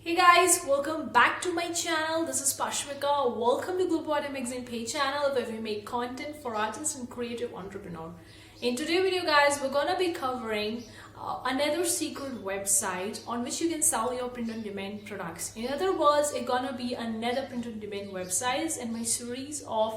Hey guys, welcome back to my channel. This is Pashmika. Welcome to GLOBO ARTE Magazine page channel where we make content for artists and creative entrepreneur. In today's video guys, we're gonna be covering another secret website on which you can sell your print-on-demand products. In other words, it's gonna be another print-on-demand websites in my series of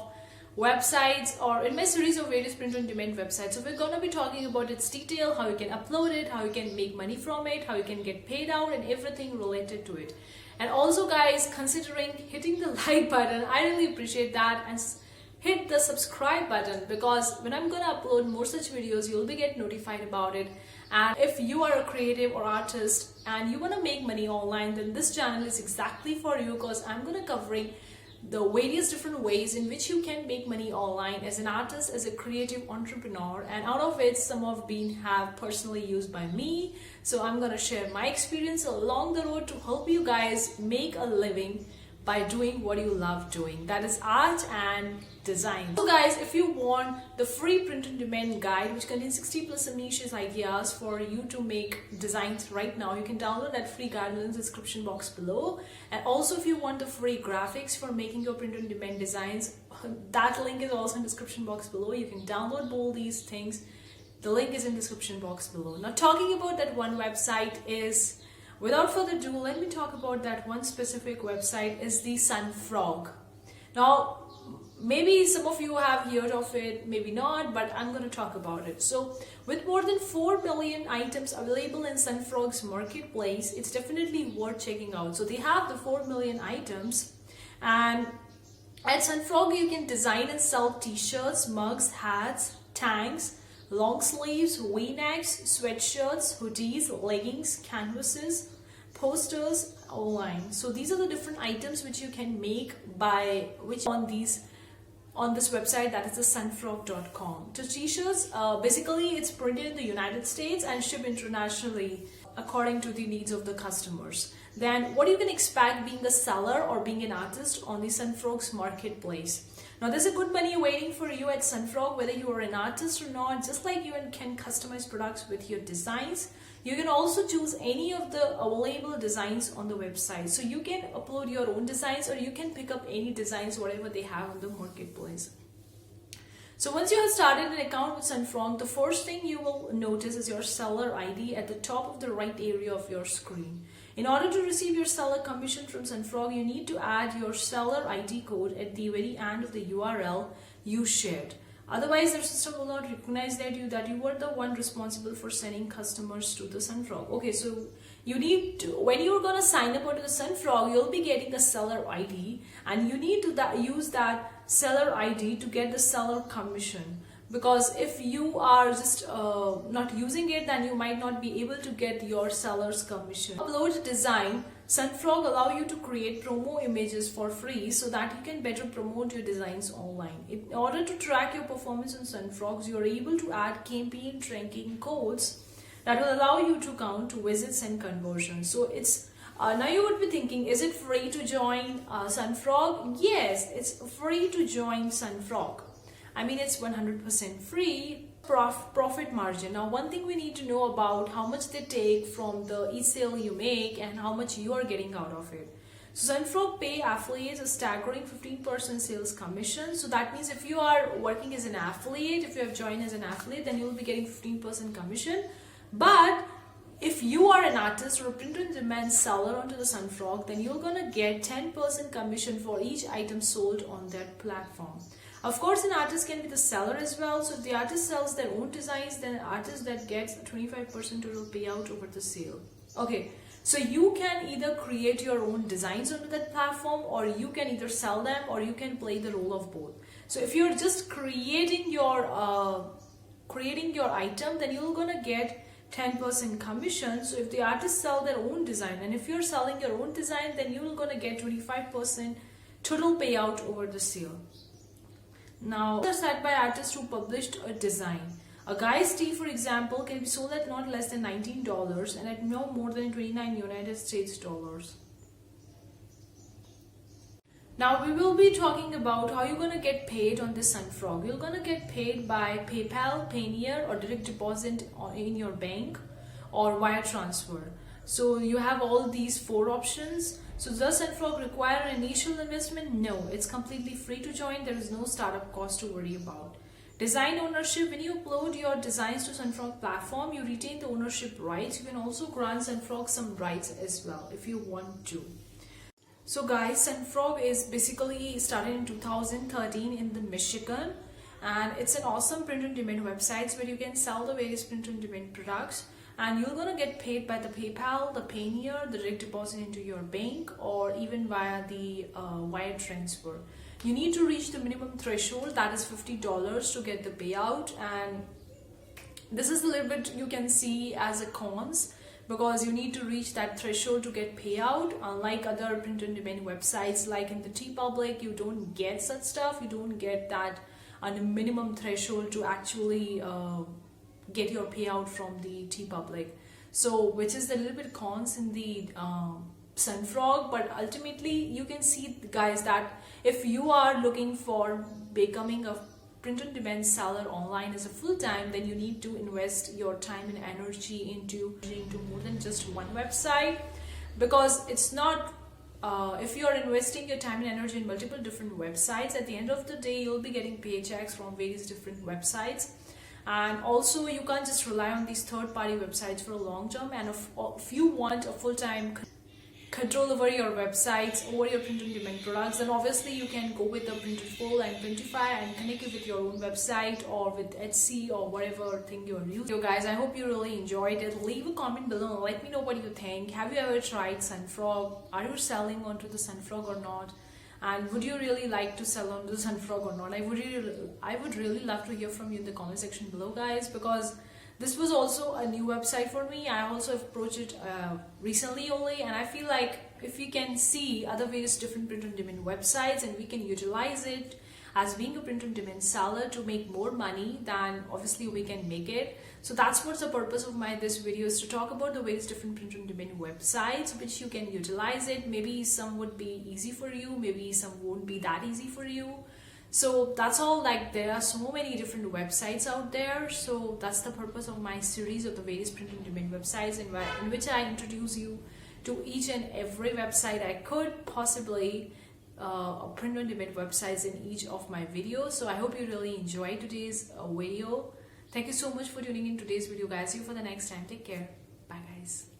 websites or in my series of various print-on-demand websites. So we're gonna be talking about its detail, how you can upload it, how you can make money from it, how you can get paid out, and everything related to it. And also guys, considering hitting the like button, I really appreciate that, and hit the subscribe button, because when I'm gonna upload more such videos, you'll be get notified about it. And if you are a creative or artist and you want to make money online, then this channel is exactly for you, because I'm gonna covering the various different ways in which you can make money online as an artist, as a creative entrepreneur, and out of it some of been have personally used by me. So I'm gonna share my experience along the road to help you guys make a living by doing what you love doing, that is art and design. So guys, if you want the free print-on-demand guide which contains 60 plus ambitious ideas for you to make designs right now, you can download that free guide in the description box below. And also if you want the free graphics for making your print-on-demand designs, that link is also in the description box below. You can download both these things. The link is in the description box below. Now talking about that one website is, without further ado, let me talk about that one specific website is the sunfrog. Now, maybe some of you have heard of it, maybe not, but I'm going to talk about it. So, with more than 4 million items available in Sunfrog's marketplace, it's definitely worth checking out. So, they have the 4 million items, and at Sunfrog, you can design and sell t-shirts, mugs, hats, tanks, long sleeves, v-necks, sweatshirts, hoodies, leggings, canvases, posters online. So these are the different items which you can make by which on this website, that is the sunfrog.com. So t-shirts, basically it's printed in the United States and shipped internationally according to the needs of the customers. Then what you can expect being a seller or being an artist on the Sunfrog's marketplace. Now there's a good money waiting for you at Sunfrog, whether you are an artist or not. Just like you can customize products with your designs, you can also choose any of the available designs on the website. So you can upload your own designs, or you can pick up any designs whatever they have on the marketplace. So once you have started an account with Sunfrog, the first thing you will notice is your seller ID at the top of the right area of your screen. In order to receive your seller commission from Sunfrog, you need to add your seller ID code at the very end of the URL you shared. Otherwise, their system will not recognize that you were the one responsible for sending customers to the Sunfrog. Okay, so you need to, when you're going to sign up onto the Sunfrog, you'll be getting a seller ID, and you need to use that seller ID to get the seller commission. Because if you are just not using it, then you might not be able to get your seller's commission. Upload design. Sunfrog allow you to create promo images for free so that you can better promote your designs online. In order to track your performance on Sunfrogs, you are able to add campaign tracking codes that will allow you to count visits and conversions. So it's now you would be thinking, is it free to join Sunfrog? Yes, it's free to join Sunfrog. I mean, it's 100% free. Profit margin. Now, one thing we need to know about how much they take from the each sale you make and how much you are getting out of it. So Sunfrog pay affiliates a staggering 15% sales commission. So that means if you are working as an affiliate, if you have joined as an affiliate, then you will be getting 15% commission. But if you are an artist or a print-on-demand seller onto the Sunfrog, then you're gonna get 10% commission for each item sold on that platform. Of course, an artist can be the seller as well. So if the artist sells their own designs, then an artist that gets a 25% total payout over the sale. Okay, so you can either create your own designs onto that platform, or you can either sell them, or you can play the role of both. So if you're just creating your item, then you're gonna get 10% commission. So if the artists sell their own design, and if you're selling your own design, then you're gonna get 25% total payout over the sale. Now, they're set by artists who published a design. A guy's tee, for example, can be sold at not less than $19 and at no more than 29 United States dollars. Now, we will be talking about how you're going to get paid on this Sunfrog. You're going to get paid by PayPal, Payoneer, or direct deposit in your bank, or wire transfer. So you have all these 4 options. So does sunfrog require an initial investment? No, it's completely free to join. There is no startup cost to worry about. Design ownership: when you upload your designs to sunfrog platform, you retain the ownership rights. You can also grant sunfrog some rights as well if you want to. So guys, sunfrog is basically started in 2013 in the Michigan, and it's an awesome print on demand website where you can sell the various print on demand products, and you're gonna get paid by the PayPal, the Payoneer, the direct deposit into your bank, or even via the wire transfer. You need to reach the minimum threshold, that is $50 to get the payout, and this is a little bit you can see as a cons, because you need to reach that threshold to get payout. Unlike other print on demand websites like in the Teepublic, you don't get such stuff. You don't get that on a minimum threshold to actually get your payout from the Teepublic. So which is a little bit cons in the sunfrog, but ultimately you can see, guys, that if you are looking for becoming a print on demand seller online as a full-time, then you need to invest your time and energy into more than just one website, because it's not if you are investing your time and energy in multiple different websites, at the end of the day you'll be getting paychecks from various different websites. And also you can't just rely on these third-party websites for a long term, and if you want a full-time control over your websites, over your print on demand products, then obviously you can go with the Printful and Printify and connect it with your own website or with Etsy or whatever thing you're using. So guys, I hope you really enjoyed it. Leave a comment below and let me know what you think. Have you ever tried sunfrog? Are you selling onto the sunfrog or not? And would you really like to sell on the sunfrog or not? I would really love to hear from you in the comment section below, guys, because this was also a new website for me. I also approached it recently only, and I feel like if we can see other various different print on demand websites and we can utilize it as being a print on demand seller to make more money, then obviously we can make it. So that's what's the purpose of this video, is to talk about the various different print on demand websites which you can utilize it. Maybe some would be easy for you, maybe some won't be that easy for you. So that's all. Like, there are so many different websites out there, so that's the purpose of my series of the various print on demand websites, in which I introduce you to each and every website I could possibly print on demand websites in each of my videos. So I hope you really enjoyed today's video. Thank you so much for tuning in today's video, guys. See you for the next time. Take care. Bye, guys.